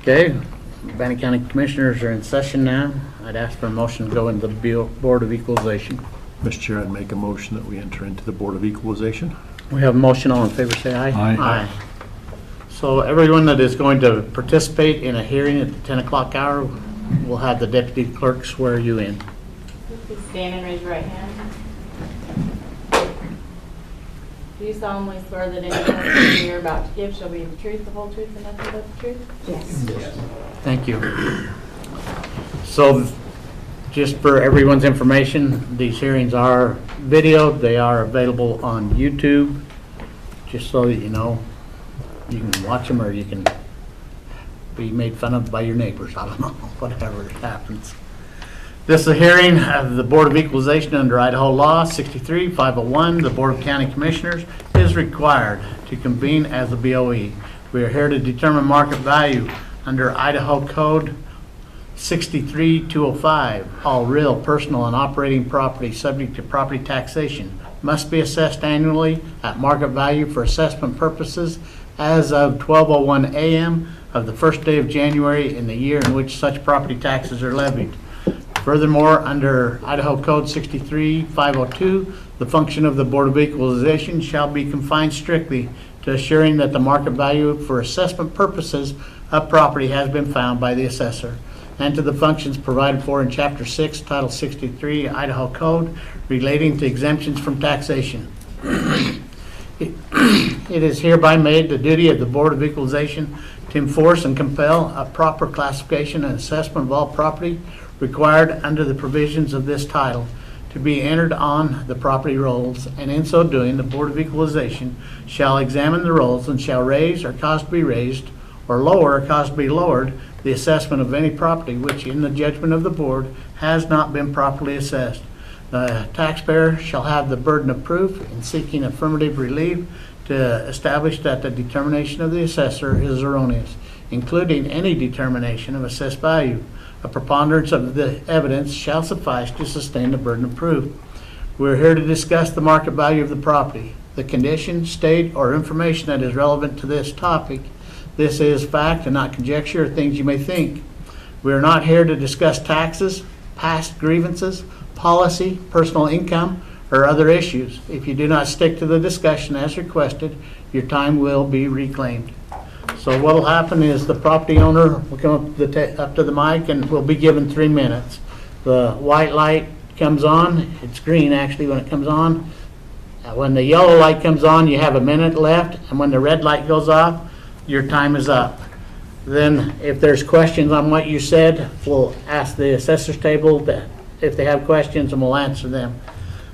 Okay, Bannock County Commissioners are in session now. I'd ask for a motion to go into the Board of Equalization. Mr. Chair, I'd make a motion that we enter into the Board of Equalization. We have a motion. All in favor, say aye. Aye. So everyone that is going to participate in a hearing at the 10 o'clock hour, will have the deputy clerk swear you in. Please stand and raise your right hand. Do you solemnly swear that any testimony you're about to give shall be the truth, the whole truth, and nothing but the truth? Yes. Thank you. So just for everyone's information, these hearings are videoed. They are available on YouTube, just so that you know. You can watch them or you can be made fun of by your neighbors. I don't know, whatever happens. This is a hearing of the Board of Equalization under Idaho Law 63-501. The Board of County Commissioners is required to convene as a BOE. We are here to determine market value under Idaho Code 63-205. All real, personal, and operating property subject to property taxation must be assessed annually at market value for assessment purposes as of 12:01 a.m. of the first day of January in the year in which such property taxes are levied. Furthermore, under Idaho Code 63-502, the function of the Board of Equalization shall be confined strictly to assuring that the market value for assessment purposes of property has been found by the assessor, and to the functions provided for in Chapter 6, Title 63, Idaho Code, relating to exemptions from taxation. It is hereby made the duty of the Board of Equalization to enforce and compel a proper classification and assessment of all property required under the provisions of this title to be entered on the property rolls, and in so doing, the Board of Equalization shall examine the rolls and shall raise or cause to be raised, or lower or cause to be lowered, the assessment of any property which, in the judgment of the Board, has not been properly assessed. The taxpayer shall have the burden of proof in seeking affirmative relief to establish that the determination of the assessor is erroneous, including any determination of assessed value. A preponderance of the evidence shall suffice to sustain the burden of proof. We're here to discuss the market value of the property, the condition, state, or information that is relevant to this topic. This is fact and not conjecture or things you may think. We are not here to discuss taxes, past grievances, policy, personal income, or other issues. If you do not stick to the discussion as requested, your time will be reclaimed. So what will happen is the property owner will come up to the mic and will be given 3 minutes. The white light comes on. It's green actually when it comes on. When the yellow light comes on, you have a minute left, and when the red light goes off, your time is up. Then if there's questions on what you said, we'll ask the assessor's table that if they have questions, and we'll answer them.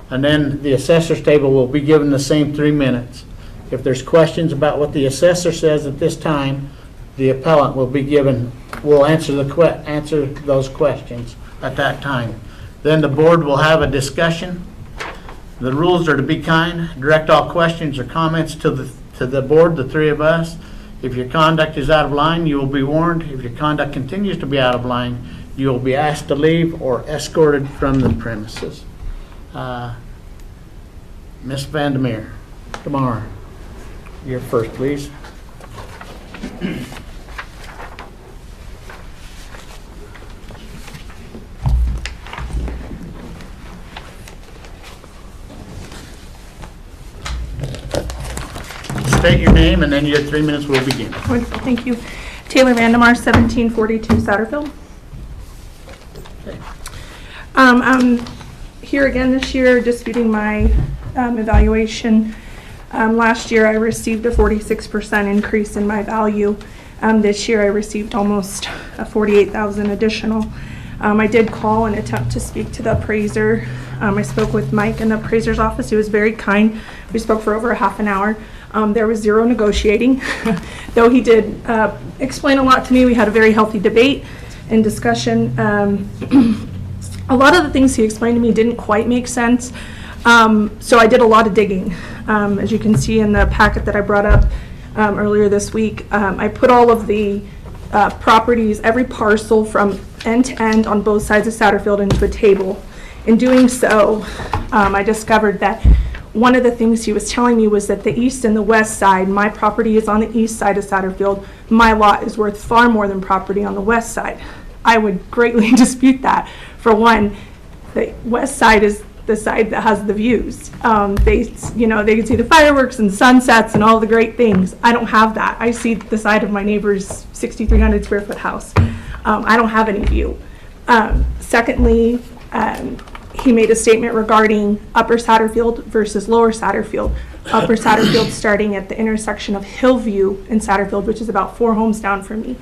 And then the assessor's table will be given the same 3 minutes. If there's questions about what the assessor says at this time, the appellant will be given, will answer those questions at that time. Then the board will have a discussion. The rules are to be kind, direct all questions or comments to the board, the three of us. If your conduct is out of line, you will be warned. If your conduct continues to be out of line, you will be asked to leave or escorted from the premises. Ms. Vandermeer, tomorrow. You're first, please. State your name, and then your 3 minutes will begin. Wonderful, thank you. Taylor Vandemar, 1742 Satterfield. Okay. I'm here again this year disputing my evaluation. Last year I received a 46% increase in my value. This year I received almost a $48,000 additional. I did call and attempt to speak to the appraiser. I spoke with Mike in the appraiser's office. He was very kind. We spoke for over a half an hour. There was zero negotiating, though he did explain a lot to me. We had a very healthy debate and discussion. A lot of the things he explained to me didn't quite make sense, so I did a lot of digging. As you can see in the packet that I brought up earlier this week, I put all of the properties, every parcel from end to end on both sides of Satterfield into a table. In doing so, I discovered that one of the things he was telling me was that the east and the west side, my property is on the east side of Satterfield, my lot is worth far more than property on the west side. I would greatly dispute that. For one, the west side is the side that has the views. They can see the fireworks and sunsets and all the great things. I don't have that. I see the side of my neighbor's 6,300 square foot house. I don't have any view. Secondly, he made a statement regarding Upper Satterfield versus Lower Satterfield. Upper Satterfield starting at the intersection of Hillview and Satterfield, which is about 4 homes down from me.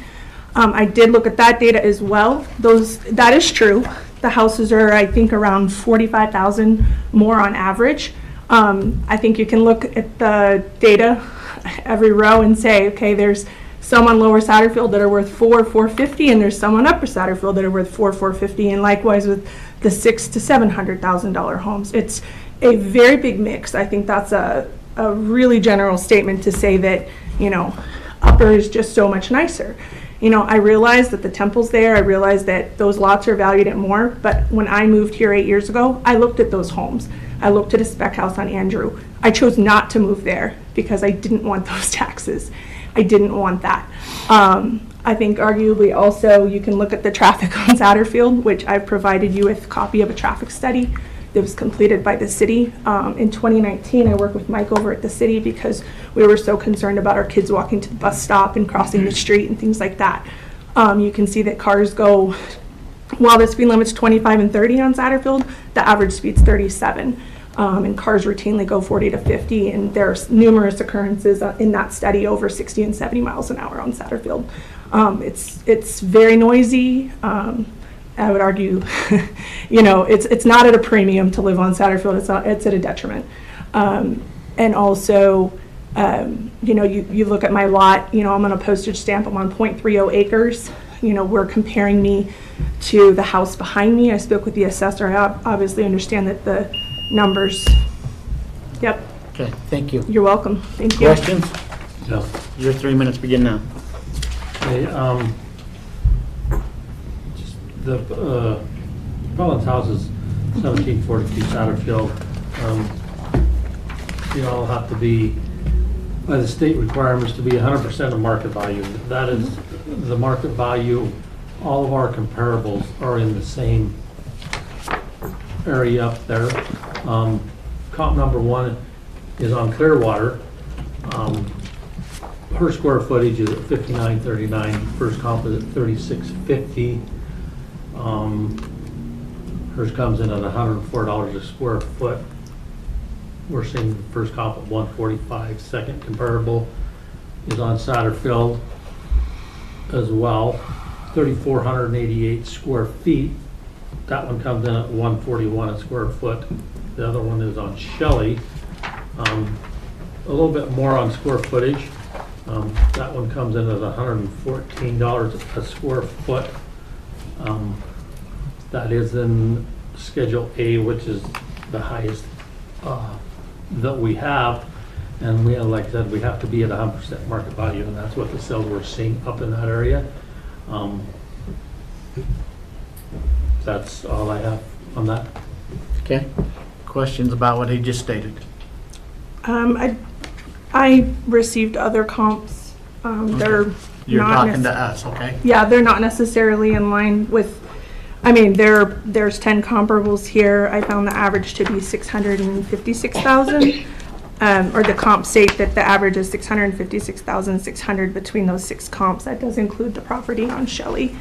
I did look at that data as well. That is true. The houses are, I think, around 45,000 more on average. I think you can look at the data, every row, and say, okay, there's some on Lower Satterfield that are worth $450, and there's some on Upper Satterfield that are worth $450, and likewise with the $600,000 to $700,000 homes. It's a very big mix. I think that's a really general statement to say that, Upper is just so much nicer. I realize that the temple's there. I realize that those lots are valued at more. But when I moved here 8 years ago, I looked at those homes. I looked at a spec house on Andrew. I chose not to move there because I didn't want those taxes. I didn't want that. I think arguably also you can look at the traffic on Satterfield, which I've provided you with a copy of a traffic study that was completed by the city. In 2019, I worked with Mike over at the city because we were so concerned about our kids walking to the bus stop and crossing the street and things like that. You can see that cars go, while the speed limit's 25 and 30 on Satterfield, the average speed's 37. And cars routinely go 40 to 50, and there's numerous occurrences in that study over 60 and 70 miles an hour on Satterfield. It's very noisy. I would argue, it's not at a premium to live on Satterfield. It's at a detriment. And also, you look at my lot. I'm on a postage stamp. I'm on 0.30 acres. We're comparing me to the house behind me. I spoke with the assessor. I obviously understand that the numbers. Yep. Okay, thank you. You're welcome. Thank you. Questions? No. Your 3 minutes begin now. Okay, the Collins house is 1742 Satterfield. I'll have to be, by the state requirements, to be 100% of market value. That is the market value. All of our comparables are in the same area up there. Comp number 1 is on Clearwater. Her square footage is at 5939. First comp is at 3650. Hers comes in at $104 a square foot. We're seeing the first comp at 145. Second comparable is on Satterfield as well, 3,488 square feet. That one comes in at 141 a square foot. The other one is on Shelley. A little bit more on square footage. That one comes in at $114 a square foot. That is in Schedule A, which is the highest that we have. And like I said, we have to be at 100% market value, and that's what the sales we're seeing up in that area. That's all I have on that. Okay. Questions about what he just stated? I received other comps. They're You're not talking to us, okay? Yeah, they're not necessarily in line with, there's 10 comparables here. I found the average to be 656,000. Or the comps state that the average is 656,600 between those 6 comps. That does include the property on Shelley.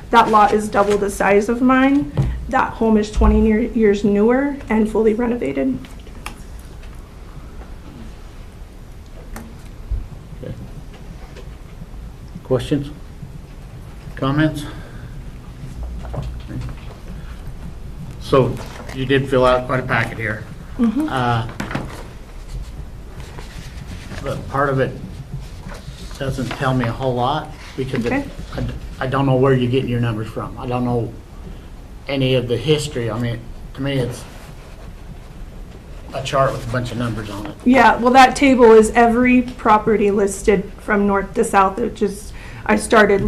That lot is double the size of mine. That home is 20 years newer and fully renovated. Okay. Questions? Comments? So you did fill out quite a packet here. But part of it doesn't tell me a whole lot because Okay. I don't know where you're getting your numbers from. I don't know any of the history. To me, it's a chart with a bunch of numbers on it. Yeah, well, that table is every property listed from north to south. I started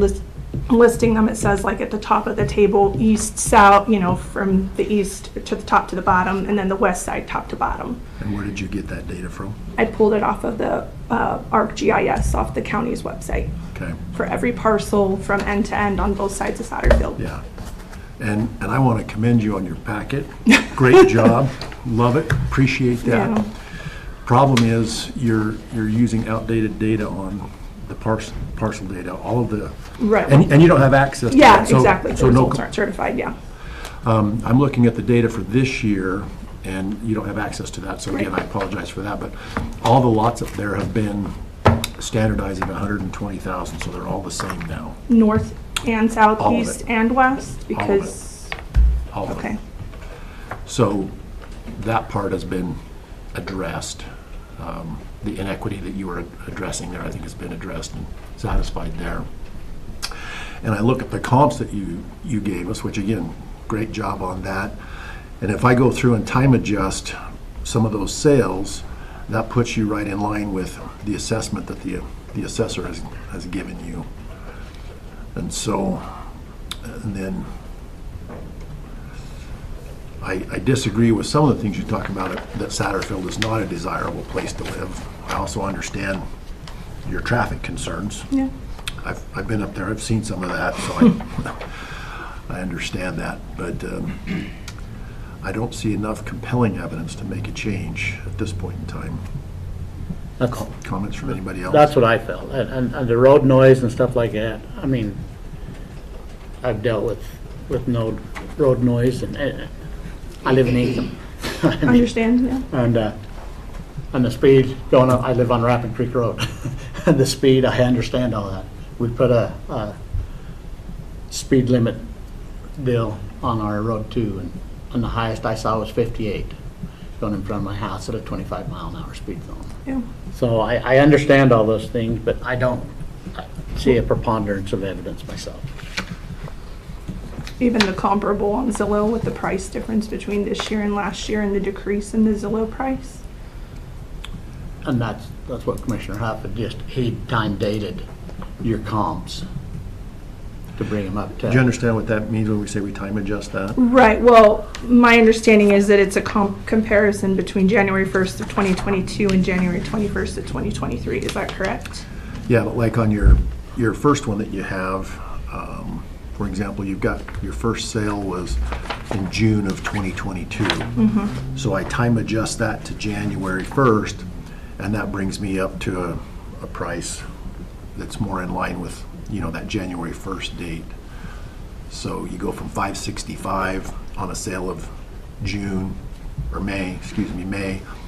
listing them, it says like at the top of the table, east, south, from the east to the top to the bottom, and then the west side, top to bottom. And where did you get that data from? I pulled it off of the ArcGIS off the county's website Okay, for every parcel from end to end on both sides of Satterfield. yeah. And I want to commend you on your packet. Great job. Love it. Appreciate that. Yeah. Problem is, you're using outdated data on the parcel data, all of the, Right. and you don't have access to Yeah, that. So- exactly. The So no, results aren't certified, yeah. I'm looking at the data for this year, and you don't have access to that, so again, I Right. apologize for that, but all the lots up there have been standardizing 120,000, so they're all the same now, North and south, All of east it. and west, because, all of okay. them. So that part has been addressed. The inequity that you were addressing there, I think has been addressed and satisfied there. And I look at the comps that you gave us, which again, great job on that. And if I go through and time adjust some of those sales, that puts you right in line with the assessment that the assessor has given you. And so, and then I disagree with some of the things you talk about, that Satterfield is not a desirable place to live. I also understand your traffic concerns. Yeah. I've been up there, I've seen some of that, so I understand that. But I don't see enough compelling evidence to make a change at this point in time. That's, Comments from anybody else? that's what I felt. And the road noise and stuff like that, I mean, I've dealt with no road noise, and I live in Ingham. Understand, yeah. And the speed going up, I live on Rapid Creek Road. And the speed, I understand all that. We put a speed limit deal on our road too, and the highest I saw was 58 going in front of my house at a 25-mile-an-hour speed zone. Yeah. So I understand all those things, but I don't see a preponderance of evidence myself. Even the comparable on Zillow with the price difference between this year and last year and the decrease in the Zillow price. And that's what Commissioner Huff had he time dated your comps to bring them up to. Do you understand what that means when we say we time adjust that? Right, well, my understanding is that it's a comparison between January 1st of 2022 and January 21st of 2023, is that correct? Yeah, but like on your first one that you have, for example, you've got your first sale was in June of 2022. So I time adjust that to January 1st, and that brings me up to a price that's more in line with, that January 1st date. So you go from 565 on a sale of June, or May,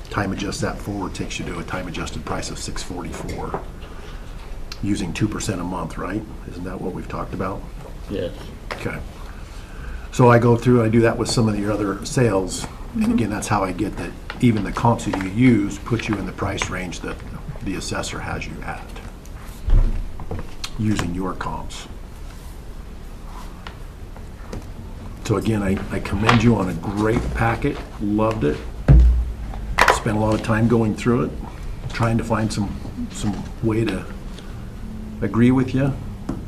time adjust that forward, takes you to a time adjusted price of 644, using 2% a month, right? Isn't that what we've talked about? Yes. Okay. So I go through and I do that with some of your other sales, and again, that's how I get that even the comps that you use put you in the price range that the assessor has you at, using your comps. So again, I commend you on a great packet, loved it. Spent a lot of time going through it, trying to find some way to agree with you,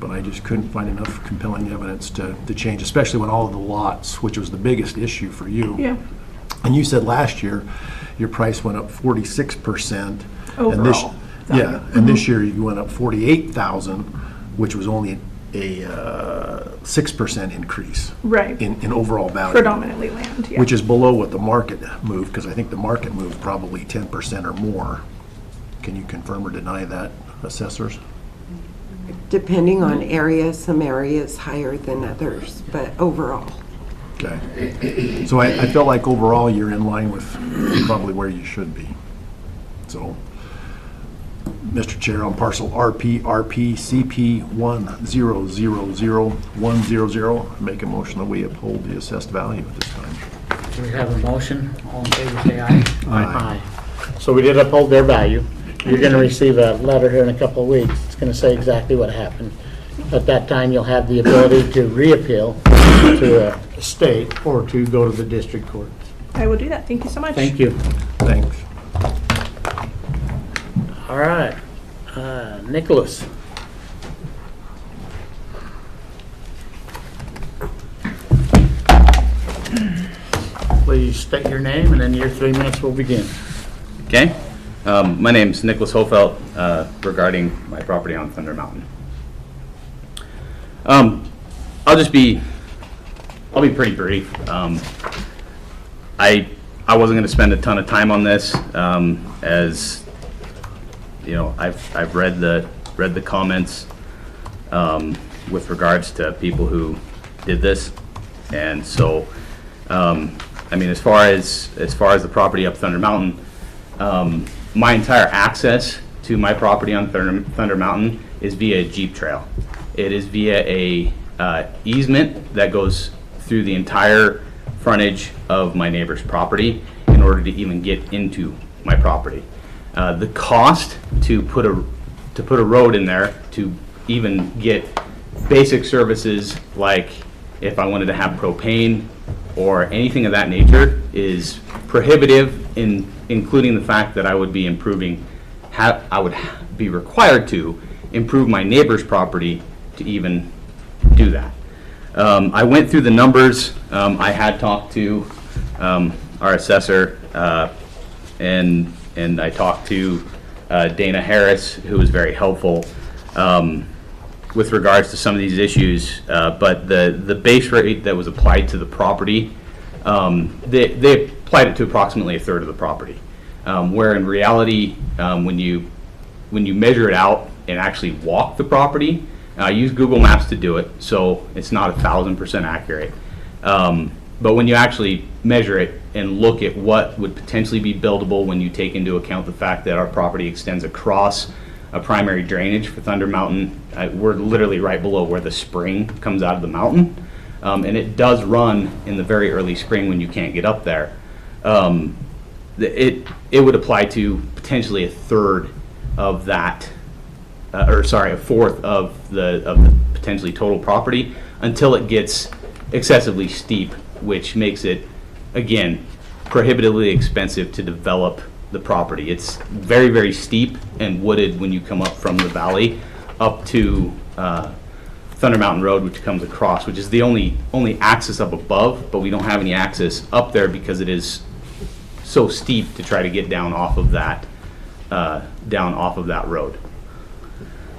but I just couldn't find enough compelling evidence to change, especially when all of the lots, which was the biggest issue for you. Yeah. And you said last year, your price went up 46%. and this- Overall. Yeah, and this year you went up 48,000, which was only a 6% increase Right, in overall value. predominantly land, yeah. Which is below what the market moved, because I think the market moved probably 10% or more. Can you confirm or deny that, assessors? Depending on area, some areas higher than others, but overall. Okay. So I felt like overall you're in line with probably where you should be. So, Mr. Chair, on parcel CP 1000100, make a motion that we uphold the assessed value at this time. Do we have a motion? All in favor, say aye. Aye. So we did uphold their value. You're gonna receive a letter here in a couple of weeks. It's gonna say exactly what happened. At that time, you'll have the ability to reappeal to a state or to go to the district court. I will do that, thank you so much. Thank you. Thanks. All right, Nicholas. please state your name, and then your 3 minutes will begin. Okay. My name's Nicholas Hofelt, regarding my property on Thunder Mountain. I'll be pretty brief. I wasn't going to spend a ton of time on this, as you know, I've read the comments with regards to people who did this, and so I mean, as far as the property up Thunder Mountain, my entire access to my property on Thunder Mountain is via a Jeep trail. It is via a easement that goes through the entire frontage of my neighbor's property in order to even get into my property. The cost to put a road in there to even get basic services, like if I wanted to have propane or anything of that nature, is prohibitive, including the fact that I would be I would be required to improve my neighbor's property to even do that. I went through the numbers. I had talked to our assessor, and I talked to Dana Harris, who was very helpful with regards to some of these issues. But the base rate that was applied to the property, they applied it to approximately a third of the property, where in reality, when you measure it out and actually walk the property, I use Google Maps to do it, so it's not 1,000% accurate. But when you actually measure it and look at what would potentially be buildable, when you take into account the fact that our property extends across a primary drainage for Thunder Mountain, we're literally right below where the spring comes out of the mountain. And it does run in the very early spring when you can't get up there. It would apply to potentially a third of that, a fourth of the potentially total property, until it gets excessively steep, which makes it, again, prohibitively expensive to develop the property. It's very, very steep and wooded when you come up from the valley up to Thunder Mountain Road, which comes across, which is the only access up above, but we don't have any access up there because it is so steep to try to get down off of that road.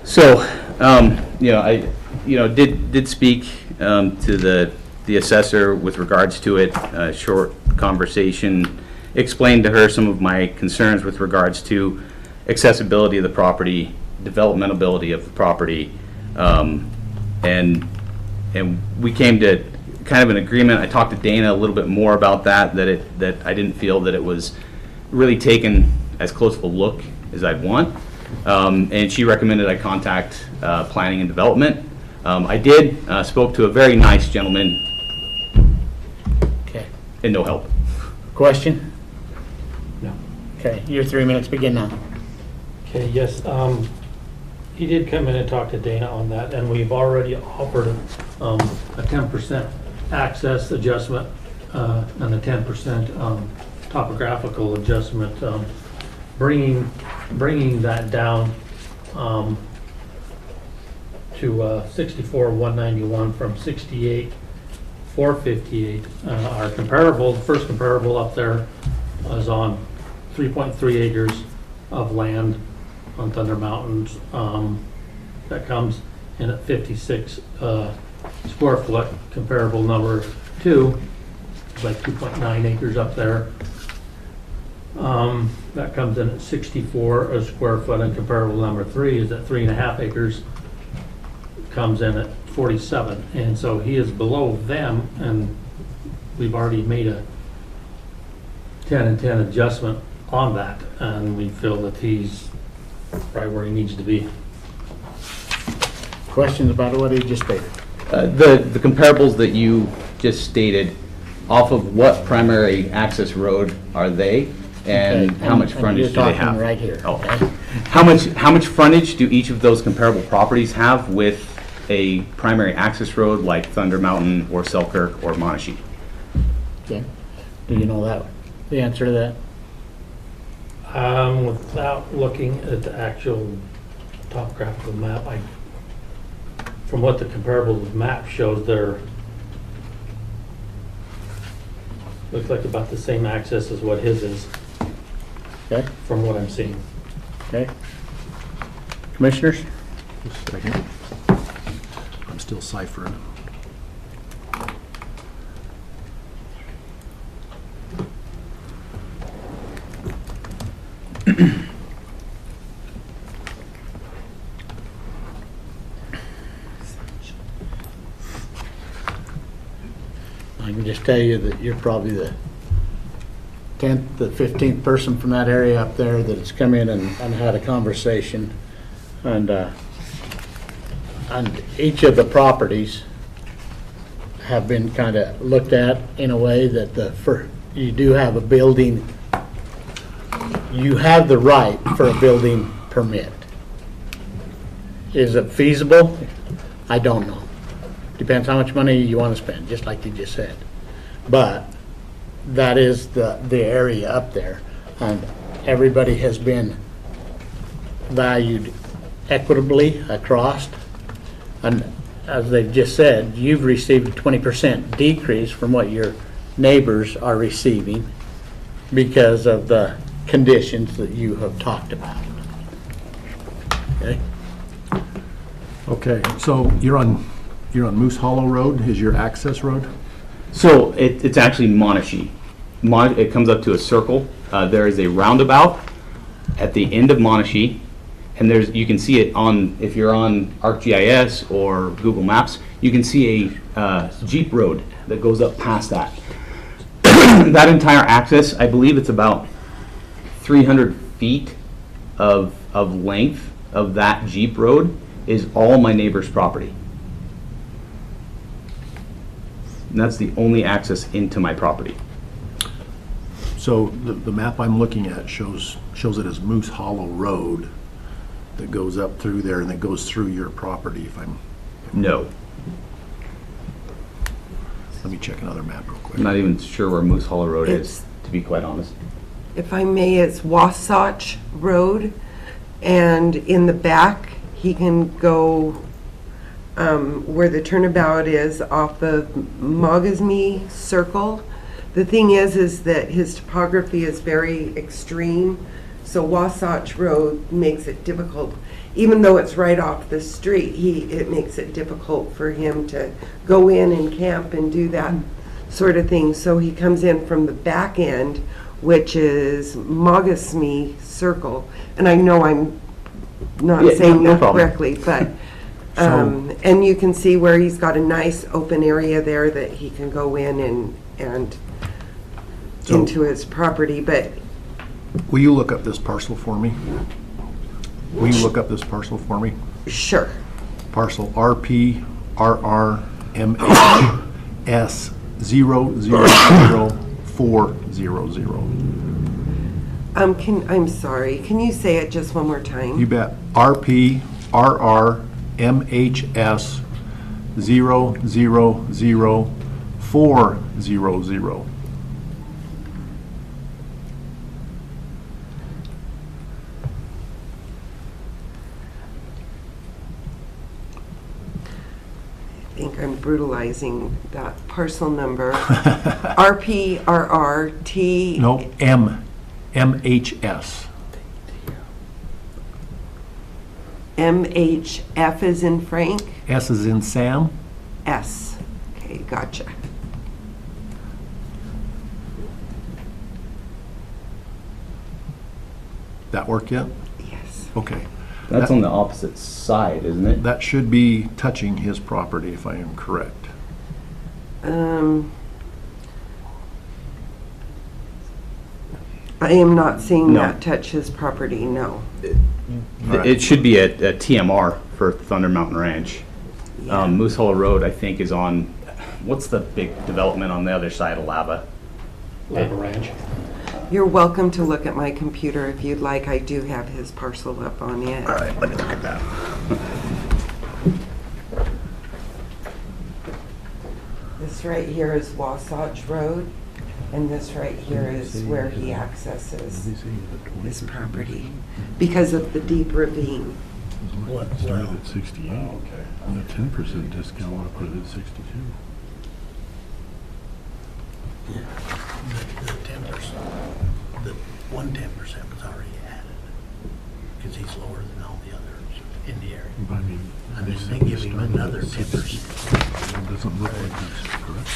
So, I did speak to the assessor with regards to it. A short conversation, explained to her some of my concerns with regards to accessibility of the property, developmentability of the property, and we came to kind of an agreement. I talked to Dana a little bit more about that I didn't feel that it was really taken as close of a look as I'd want, and she recommended I contact planning and development. I did, spoke to a very nice gentleman, Okay. and no help. Question? No. Okay, your 3 minutes begin now. Okay, yes, he did come in and talk to Dana on that, and we've already offered a 10% access adjustment, and a 10% topographical adjustment, bringing that down to 64,191 from 68,458. Our comparable, the first comparable up there was on 3.3 acres of land on Thunder Mountains. That comes in at 56 square foot. Comparable number 2 is like 2.9 acres up there. That comes in at 64 a square foot, and comparable number 3 is at 3.5 acres. Comes in at 47, and so he is below them, and we've already made a 10 and 10 adjustment on that, and we feel that he's right where he needs to be. Questions about what he just stated? The comparables that you just stated, off of what primary access road are they, and Okay, how much and frontage you're do they talking have? right here, Oh. okay? How much frontage do each of those comparable properties have with a primary access road like Thunder Mountain or Selkirk or Monashee? Okay. Do you know that, the answer to that? Without looking at the actual topographical map, from what the comparable map shows, they're Looks like about the same access as what his is, Okay, from what I'm seeing. okay. Commissioners? Just a second. I'm still ciphering. I can just tell you that you're probably the 10th, the 15th person from that area up there that has come in and had a conversation. And each of the properties have been kind of looked at in a way that you do have a building, you have the right for a building permit. Is it feasible? I don't know. Depends how much money you want to spend, just like you just said. But that is the area up there. And everybody has been valued equitably across. And as they've just said, you've received a 20% decrease from what your neighbors are receiving because of the conditions that you have talked about. Okay? Okay, so you're on Moose Hollow Road, is your access road? So it's actually Monashee. It comes up to a circle. There is a roundabout at the end of Monashee, and you can see it on, if you're on ArcGIS or Google Maps, you can see a Jeep road that goes up past that. That entire access, I believe it's about 300 feet of length of that Jeep road is all my neighbor's property. And that's the only access into my property. So the map I'm looking at shows it as Moose Hollow Road that goes up through there and that goes through your property if I'm, No, let me check another map real quick. I'm not even sure where Moose Hollow Road is, It's- to be quite honest. If I may, it's Wasatch Road, and in the back, he can go where the turnabout is off of Mogasme Circle. The thing is that his topography is very extreme, so Wasatch Road makes it difficult. Even though it's right off the street, it makes it difficult for him to go in and camp and do that sort of thing. So he comes in from the back end, which is Mogasme Circle. And I know I'm not Yeah, saying no that problem. correctly, but, and you can see where he's got a nice open area there that he can go in and So- into his property, but Will you look up this parcel for me? Will you look up this parcel for me? sure. Parcel RPRRMHS 000400. I'm sorry, can you say it just one more time? You bet. RPRRMHS 000400. I think I'm brutalizing that parcel number. RPRRT. No, MHS. MHF is in Frank? S is in Sam. S. Okay, gotcha. That work yet? Yes. Okay. That's on the opposite side, isn't it? That should be touching his property if I am correct. I am not seeing No. that touch his property, no. Alright. It should be a TMR for Thunder Mountain Ranch. Moose Hollow Road, I think, is on, what's the big development on the other side of Lava? Lava Ranch. You're welcome to look at my computer if you'd like. I do have his parcel up on it. All right, let me look at that. This right here is Wasatch Road, and this right here is where he accesses his property because of the deep ravine. Started at 68. And a 10% discount would have put it at 62. one 10% was already added, because he's lower than all the others in the area. I mean, And they then said they we give him started another at 10%. It doesn't look like that's correct.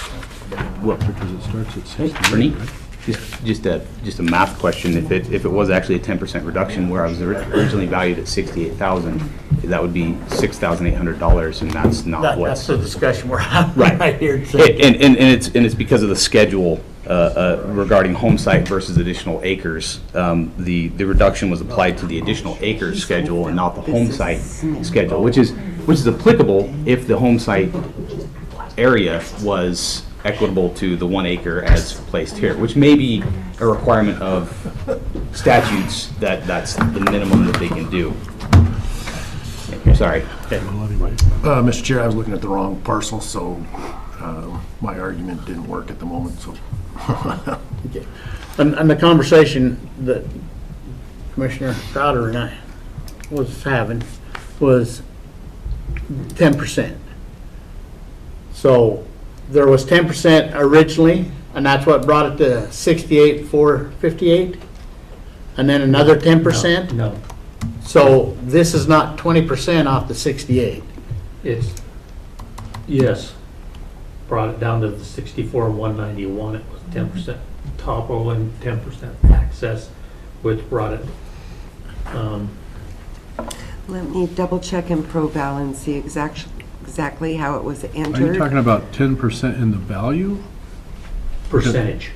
Well, Because it starts at 68, Ernie, right? just a math question. If it was actually a 10% reduction where I was originally valued at 68,000, that would be $6,800, and that's not That's what's. the discussion we're having Right. right here. And it's because of the schedule regarding home site versus additional acres. The reduction was applied to the additional acres schedule and not the home site schedule, which is applicable if the home site area was equitable to the 1 acre as placed here, which may be a requirement of statutes that's the minimum that they can do. Sorry. Well, anyway, Mr. Chair, I was looking at the wrong parcel, so my argument didn't work at the moment, so. Okay. And the conversation that Commissioner Crowder and I was having was 10%. So there was 10% originally, and that's what brought it to 68,458, and then another 10%. No, So this is not 20% off the 68. it's, yes, brought it down to the 64,191. It was 10% topo and 10% access, which brought it, Let me double check in ProVal and see exactly how it was are you entered. talking about 10% in the value? percentage.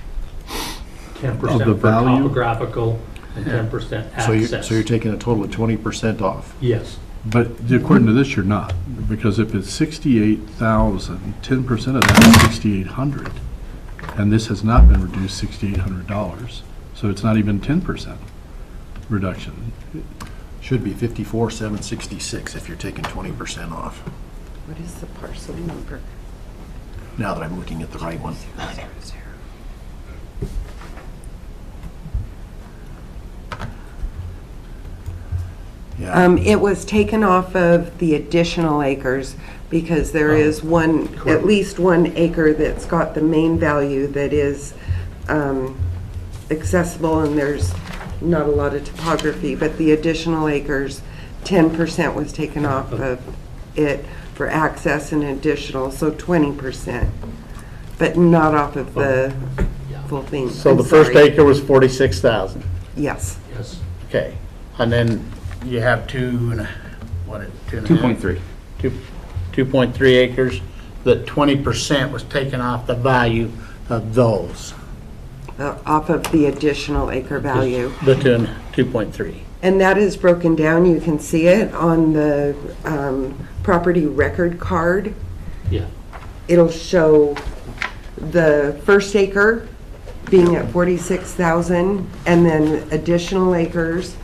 10% Of the for value? topographical and 10% access. So you're taking a total of 20% off. Yes, But according to this, you're not, because if it's 68,000, 10% of that is 6,800. And this has not been reduced $6,800, so it's not even 10% reduction. Should be 54,766 if you're taking 20% off, What is the parcel number? now that I'm looking at the right one. Yeah, It was taken off of the additional acres because there is one, at least 1 acre that's got the main value that is accessible, and there's not a lot of topography, but the additional acres, 10% was taken off of it for access and additional, so 20%, but not off of the full thing. So I'm the first sorry. acre was 46,000. Yes. yes. Okay. And then you have 2.3 acres, that 20% was taken off the value of those, Off of the additional acre value. the 2.3. And that is broken down, you can see it on the property record card. Yeah, It'll show the first acre being at 46,000, and then additional acres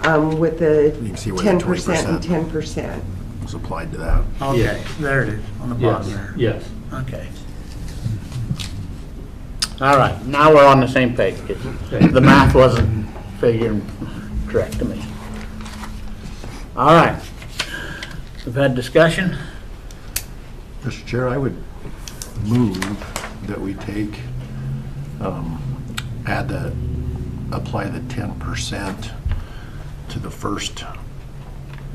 with the You can see where the 10% and 20% 10%. was applied to that. Okay, there it is, on the bottom yes, there. yes. Okay. All right, now we're on the same page. The math wasn't figuring correct to me. All right. We've had discussion. Mr. Chair, I would move that we take, apply the 10% to the first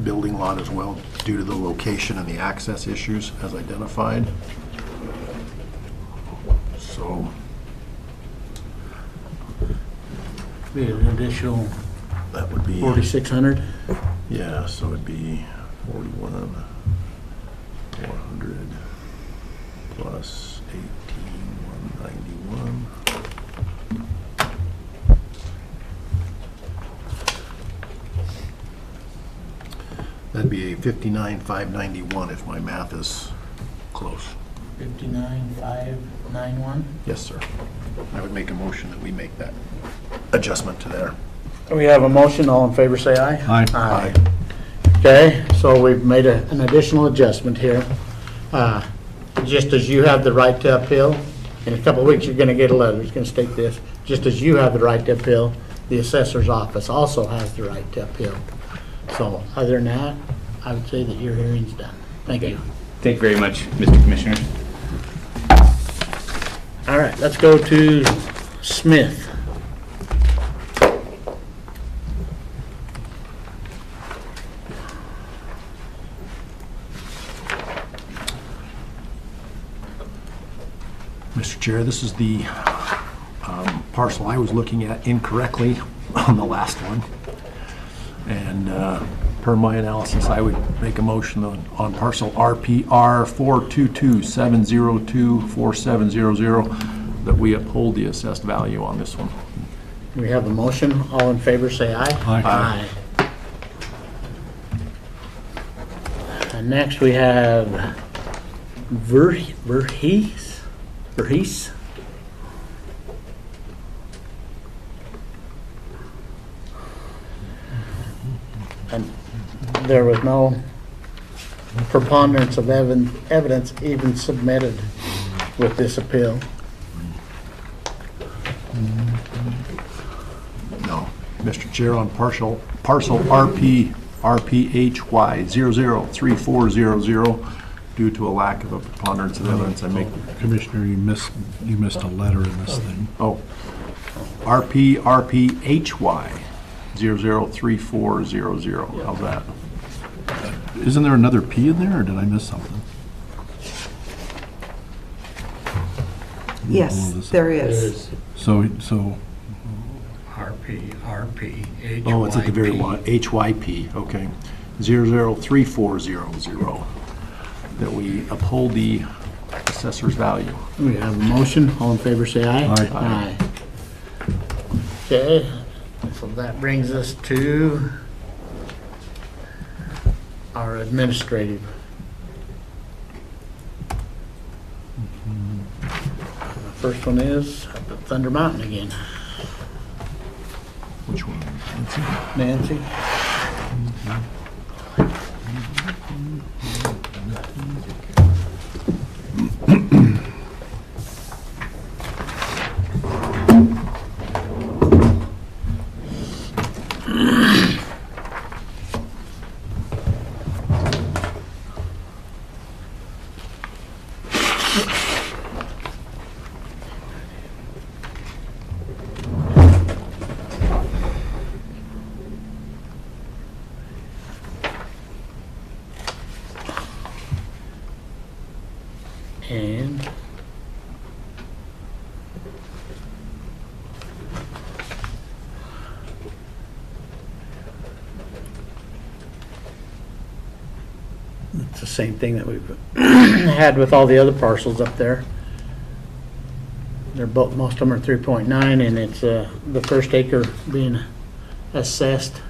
building lot as well, due to the location and the access issues as identified. So, Be an additional that would be, 4,600. yeah, so it'd be 41,400 plus 18,191. That'd be a 59,591 if my math is close. 59,591. Yes, sir. I would make a motion that we make that adjustment to there. We have a motion, all in favor say aye. Aye. Aye. Okay, so we've made an additional adjustment here. Just as you have the right to appeal, in a couple of weeks, you're going to get a letter, it's going to state this, just as you have the right to appeal, the assessor's office also has the right to appeal. So other than that, I would say that your hearing's done. Thank you. Thank you very much, Mr. Commissioner. All right, let's go to Smith. Mr. Chair, this is the parcel I was looking at incorrectly on the last one. And per my analysis, I would make a motion on parcel RPR 422-702-4700 that we uphold the assessed value on this one. We have a motion. All in favor, say aye. Aye. And next we have Verhees. And there was no preponderance of evidence even submitted with this appeal. No. Mr. Chair, on parcel RPHY 003400, due to a lack of a preponderance of evidence, I make, Commissioner, you missed a letter in this thing. RPHY 003400. How's that? Isn't there another P in there, or did I miss something? Yes, there is. So, RP, Oh, it's at the very one, HYP, okay. 003400, that we uphold the assessor's value. We have a motion. All in favor, say aye. Aye. Okay, so that brings us to our administrative. The first one is up at Thunder Mountain again. Which one? Nancy? And it's the same thing that we've had with all the other parcels up there. They're both, most of them are 3.9, and it's the first acre being assessed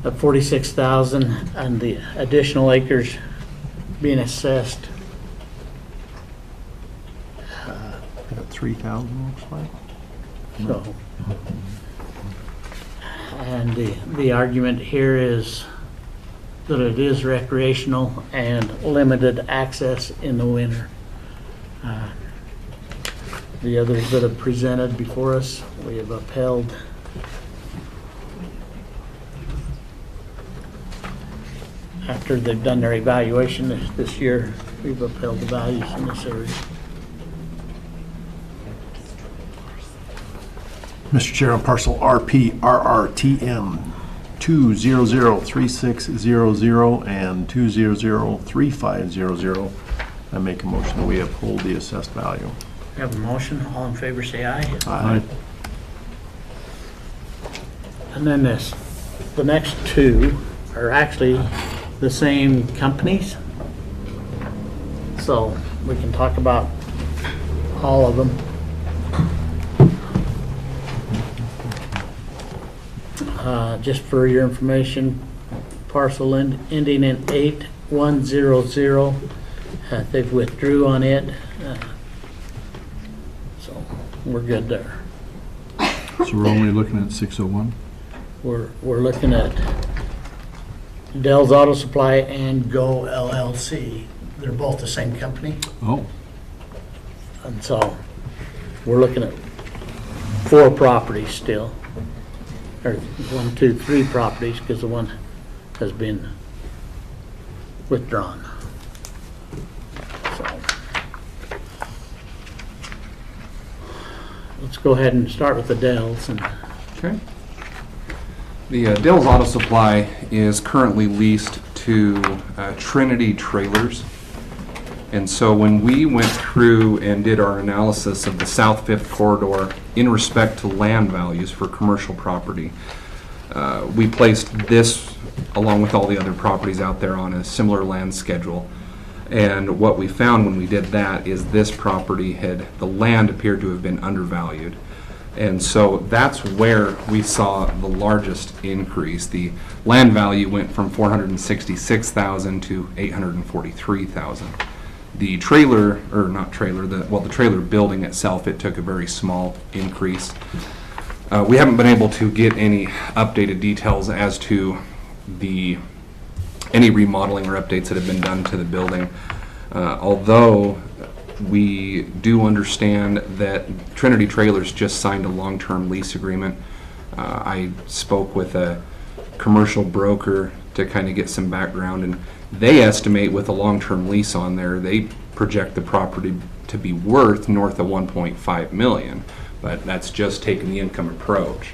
at 46,000, and the additional acres being assessed. At 3,000, looks like. So, and the argument here is that it is recreational and limited access in the winter. The others that have presented before us, we have upheld. After they've done their evaluation this year, we've upheld the values in this area. Mr. Chair, on parcel RPRRTM 2003600 and 2003500, I make a motion that we uphold the assessed value. We have a motion. All in favor, say aye. Aye. And then the next two are actually the same companies. So we can talk about all of them. Just for your information, parcel ending in 8100, they've withdrew on it. So we're good there. so we're only looking at 601? We're looking at Dell's Auto Supply and Go LLC. They're both the same company. Oh, And so we're looking at 4 properties still. Or 1, 2, 3 properties, because the one has been withdrawn. So let's go ahead and start with the Dells. And Okay. The Dell's Auto Supply is currently leased to Trinity Trailers. And so when we went through and did our analysis of the South Fifth Corridor in respect to land values for commercial property, we placed this, along with all the other properties out there, on a similar land schedule. And what we found when we did that is this property the land appeared to have been undervalued. And so that's where we saw the largest increase. The land value went from $466,000 to $843,000. The trailer, or not trailer, the trailer building itself, it took a very small increase. We haven't been able to get any updated details as to any remodeling or updates that have been done to the building. Although we do understand that Trinity Trailers just signed a long-term lease agreement. I spoke with a commercial broker to kind of get some background, and they estimate with a long-term lease on there, they project the property to be worth north of 1.5 million, but that's just taking the income approach.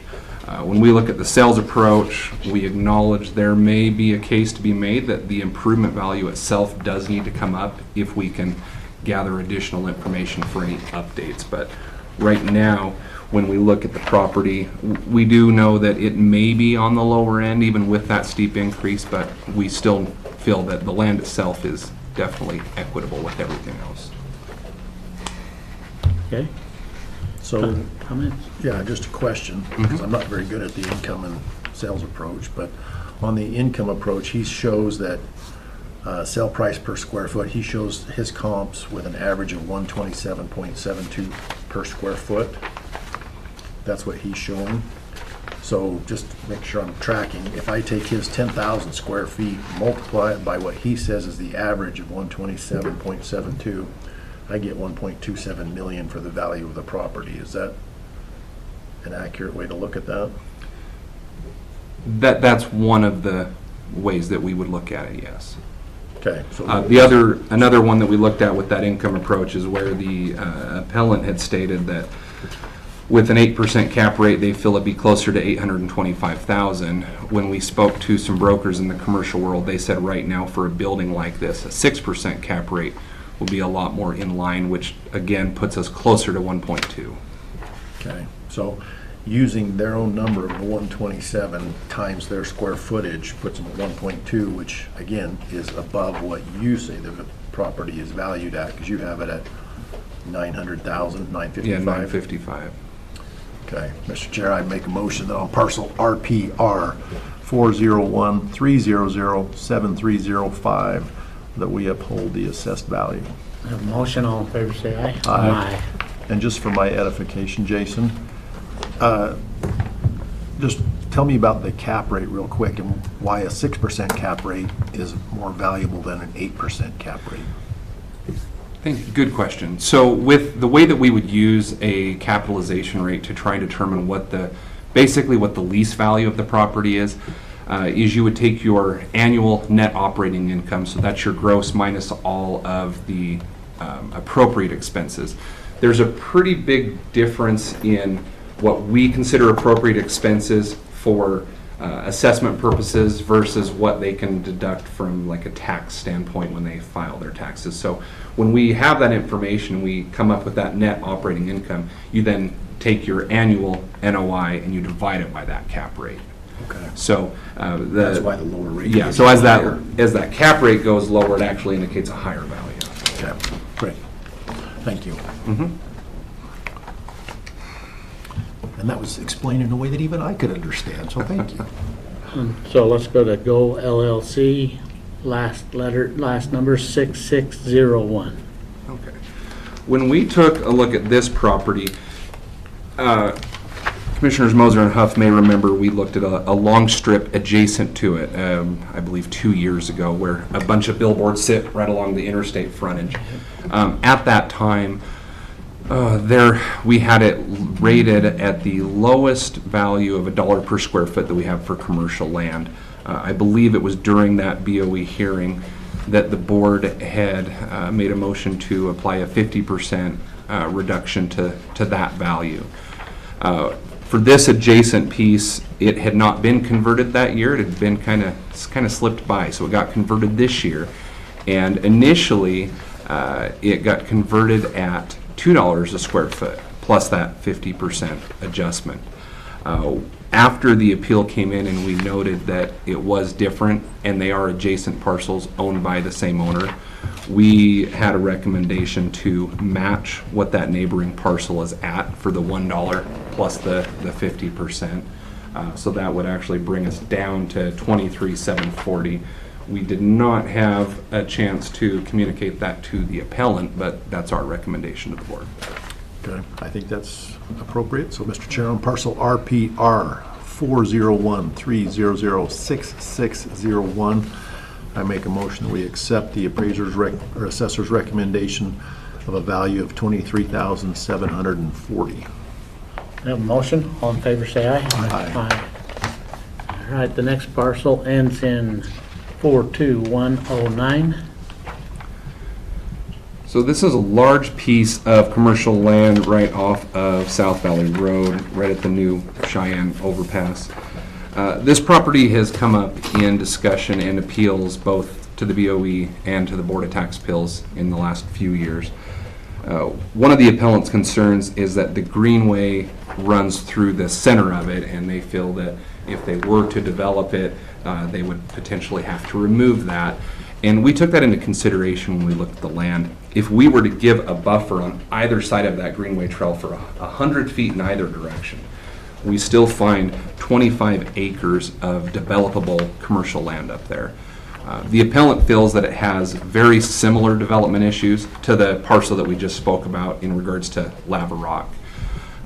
When we look at the sales approach, we acknowledge there may be a case to be made that the improvement value itself does need to come up if we can gather additional information for any updates. But right now, when we look at the property, we do know that it may be on the lower end even with that steep increase, but we still feel that the land itself is definitely equitable with everything else. Okay, So, comments? yeah, just a question, because I'm not very good at the income and sales approach, but on the income approach, he shows that sale price per square foot, he shows his comps with an average of 127.72 per square foot. That's what he's showing. So just make sure I'm tracking. If I take his 10,000 square feet, multiply it by what he says is the average of 127.72, I get 1.27 million for the value of the property. Is that an accurate way to look at that? That's one of the ways that we would look at it, yes. Okay. So Another one that we looked at with that income approach is where the appellant had stated that with an 8% cap rate, they feel it'd be closer to $825,000. When we spoke to some brokers in the commercial world, they said right now for a building like this, a 6% cap rate will be a lot more in line, which again puts us closer to 1.2. Okay, so using their own number of 127 times their square footage puts them at 1.2, which again is above what you say the property is valued at, because you have it at 900,000, 955. Yeah, 955. Okay, Mr. Chair, I make a motion that on parcel RPR 401-300-7305 that we uphold the assessed value. I have a motion, all in favor, say aye. Aye. And just for my edification, Jason, just tell me about the cap rate real quick and why a 6% cap rate is more valuable than an 8% cap rate. Good question. So with the way that we would use a capitalization rate to try and determine basically what the lease value of the property is you would take your annual net operating income, so that's your gross minus all of the appropriate expenses. There's a pretty big difference in what we consider appropriate expenses for assessment purposes versus what they can deduct from like a tax standpoint when they file their taxes. So when we have that information, we come up with that net operating income, you then take your annual NOI and you divide it by that cap rate. Okay. So That's why the lower rate. yeah, so as that cap rate goes lower, it actually indicates a higher value. Okay, great. Thank you. And that was explained in a way that even I could understand, so thank you. So let's go to Go LLC, last number 6601. Okay. When we took a look at this property, Commissioners Moser and Huff may remember we looked at a long strip adjacent to it, I believe 2 years ago, where a bunch of billboards sit right along the interstate frontage. At that time, we had it rated at the lowest value of $1 per square foot that we have for commercial land. I believe it was during that BOE hearing that the board had made a motion to apply a 50% reduction to that value. For this adjacent piece, it had not been converted that year. It had been kind of slipped by, so it got converted this year. And initially, It got converted at $2 a square foot, plus that 50% adjustment. After the appeal came in and we noted that it was different and they are adjacent parcels owned by the same owner, we had a recommendation to match what that neighboring parcel is at for the $1 plus the 50%. So that would actually bring us down to $23,740. We did not have a chance to communicate that to the appellant, but that's our recommendation to the board. Okay, I think that's appropriate. So, Mr. Chair, on parcel RPR 401-300-6601, I make a motion that we accept the appraiser's or assessor's recommendation of a value of $23,740. We have a motion. All in favor, say aye. Aye. All right, the next parcel ends in 42109. So this is a large piece of commercial land right off of South Valley Road, right at the new Cheyenne overpass. This property has come up in discussion and appeals both to the BOE and to the Board of Tax Appeals in the last few years. One of the appellant's concerns is that the greenway runs through the center of it, and they feel that if they were to develop it, they would potentially have to remove that. And we took that into consideration when we looked at the land. If we were to give a buffer on either side of that greenway trail for 100 feet in either direction, we still find 25 acres of developable commercial land up there. The appellant feels that it has very similar development issues to the parcel that we just spoke about in regards to lava rock.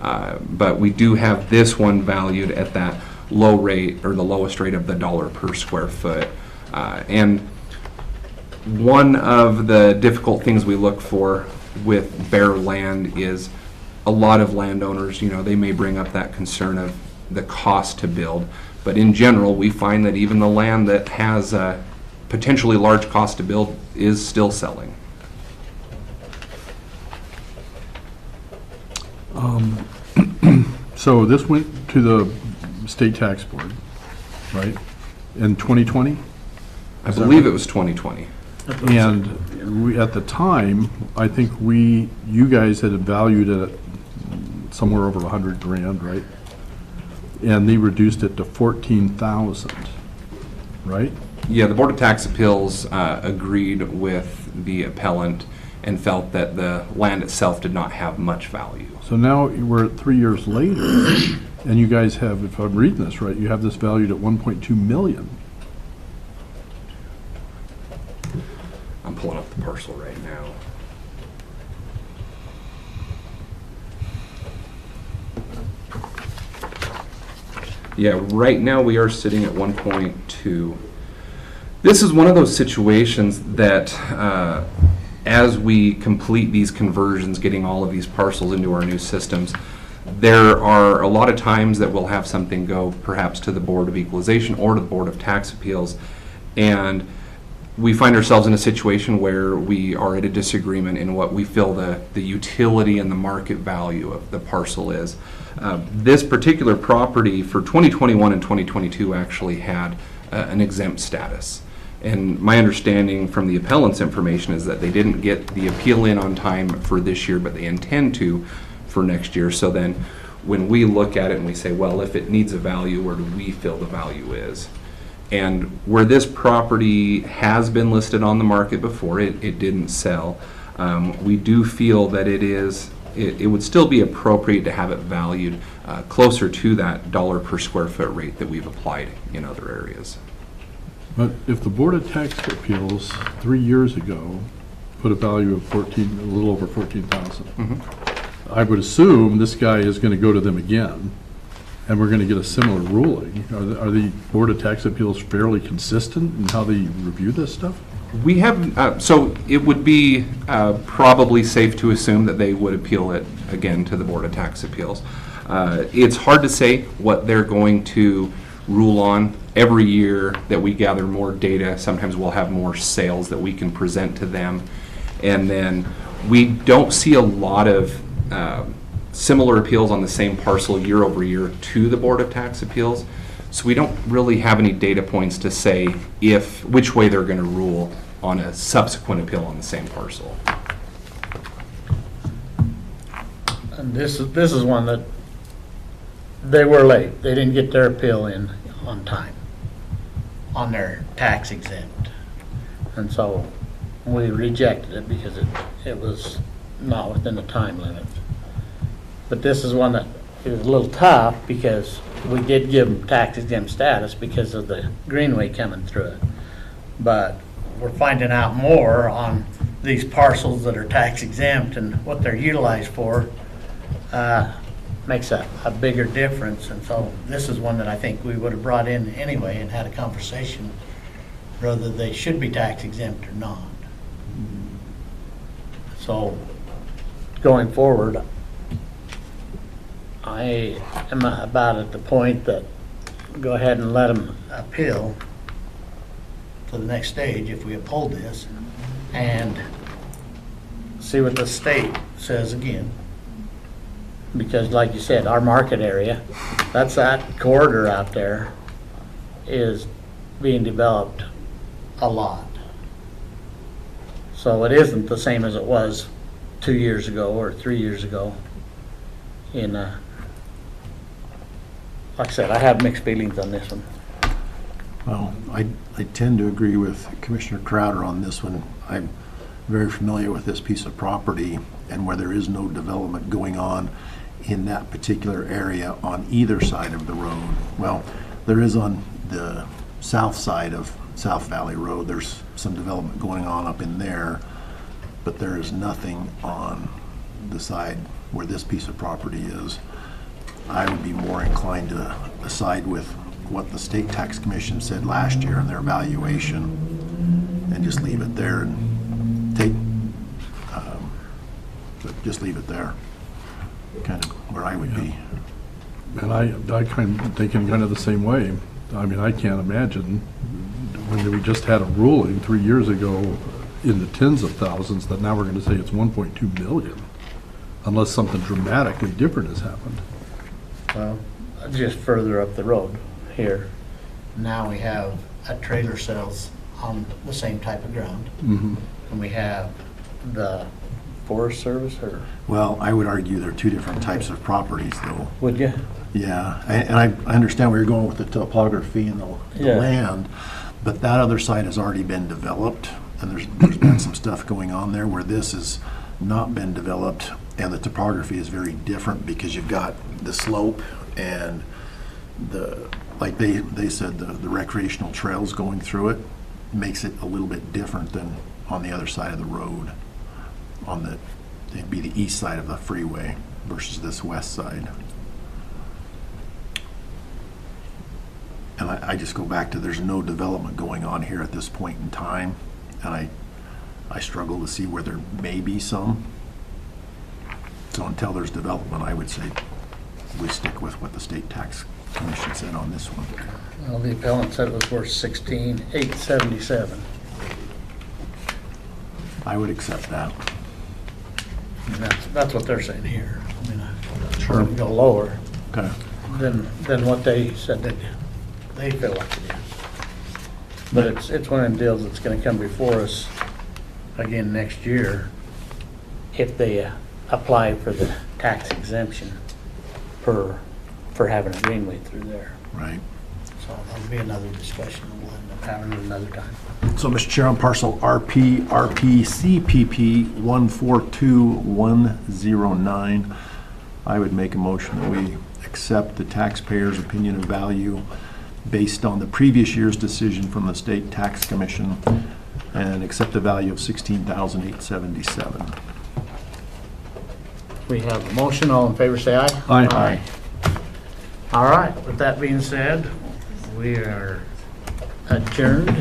But we do have this one valued at that low rate, or the lowest rate of the $1 per square foot. And one of the difficult things we look for with bare land is a lot of landowners, they may bring up that concern of the cost to build. But in general, we find that even the land that has a potentially large cost to build is still selling. So this went to the state tax board, right, in 2020? I believe it was 2020. And we, at the time, I think you guys had valued it somewhere over 100 grand, right? And they reduced it to 14,000, right? Yeah, the Board of Tax Appeals agreed with the appellant and felt that the land itself did not have much value. So now we're at 3 years later, and you guys have, if I'm reading this right, you have this valued at 1.2 million. I'm pulling up the parcel right now. Yeah, right now we are sitting at 1.2. This is one of those situations that as we complete these conversions, getting all of these parcels into our new systems, there are a lot of times that we'll have something go perhaps to the Board of Equalization or to the Board of Tax Appeals, and we find ourselves in a situation where we are at a disagreement in what we feel the utility and the market value of the parcel is. This particular property for 2021 and 2022 actually had an exempt status. And my understanding from the appellant's information is that they didn't get the appeal in on time for this year, but they intend to for next year. So then when we look at it and we say, well, if it needs a value, where do we feel the value is? And where this property has been listed on the market before, it didn't sell. We do feel that it would still be appropriate to have it valued closer to that $1 per square foot rate that we've applied in other areas. But if the Board of Tax Appeals 3 years ago put a value of a little over 14,000, I would assume this guy is going to go to them again, and we're going to get a similar ruling. Are the Board of Tax Appeals fairly consistent in how they review this stuff? We have, so it would be probably safe to assume that they would appeal it again to the Board of Tax Appeals. It's hard to say what they're going to rule on. Every year that we gather more data, sometimes we'll have more sales that we can present to them. And then we don't see a lot of similar appeals on the same parcel year over year to the Board of Tax Appeals. So we don't really have any data points to say which way they're going to rule on a subsequent appeal on the same parcel. And this is one that they were late. They didn't get their appeal in on time on their tax exempt. And so we rejected it because it was not within the time limit. But this is one that is a little tough because we did give them tax exempt status because of the greenway coming through it. But we're finding out more on these parcels that are tax exempt and what they're utilized for makes a bigger difference. And so this is one that I think we would have brought in anyway and had a conversation whether they should be tax exempt or not. So going forward, I am about at the point that go ahead and let them appeal to the next stage if we uphold this and see what the state says again. Because like you said, our market area, that's that corridor out there is being developed a lot. So it isn't the same as it was 2 years ago or 3 years ago. In, like I said, I have mixed feelings on this one. Well, I tend to agree with Commissioner Crowder on this one. I'm very familiar with this piece of property and where there is no development going on in that particular area on either side of the road. Well, there is on the south side of South Valley Road. There's some development going on up in there, but there is nothing on the side where this piece of property is. I would be more inclined to side with what the State Tax Commission said last year in their evaluation and just leave it there and take, just leave it there. Kind of where I would be. And I kind of thinking kind of the same way. I mean, I can't imagine when we just had a ruling 3 years ago in the tens of thousands that now we're going to say it's 1.2 million, unless something dramatically different has happened. Well, just further up the road here, now we have a trailer sales on the same type of ground. Mm-hmm. And we have the Forest Service, or Well, I would argue they're two different types of properties though. would you? Yeah, and I understand where you're going with the topography and the Yeah. land, but that other side has already been developed, and there's been some stuff going on there where this has not been developed, and the topography is very different because you've got the slope and like they said, the recreational trails going through it makes it a little bit different than on the other side of the road. It'd be the east side of the freeway versus this west side. And I just go back to there's no development going on here at this point in time, and I struggle to see where there may be some. So until there's development, I would say we stick with what the State Tax Commission said on this one. Well, the appellant said it was worth $16,877. I would accept that. And that's what they're saying here. I mean, I wouldn't go lower Okay. than what they said that they feel like it is. But it's one of them deals that's gonna come before us again next year if they apply for the tax exemption for having a greenway through there. Right. So that'll be another discussion we'll end up having another time. So, Mr. Chair, on parcel RPCPP 142109, I would make a motion that we accept the taxpayer's opinion of value based on the previous year's decision from the State Tax Commission and accept the value of $16,877. We have a motion. All in favor, say aye. Aye. All right, with that being said, we are adjourned.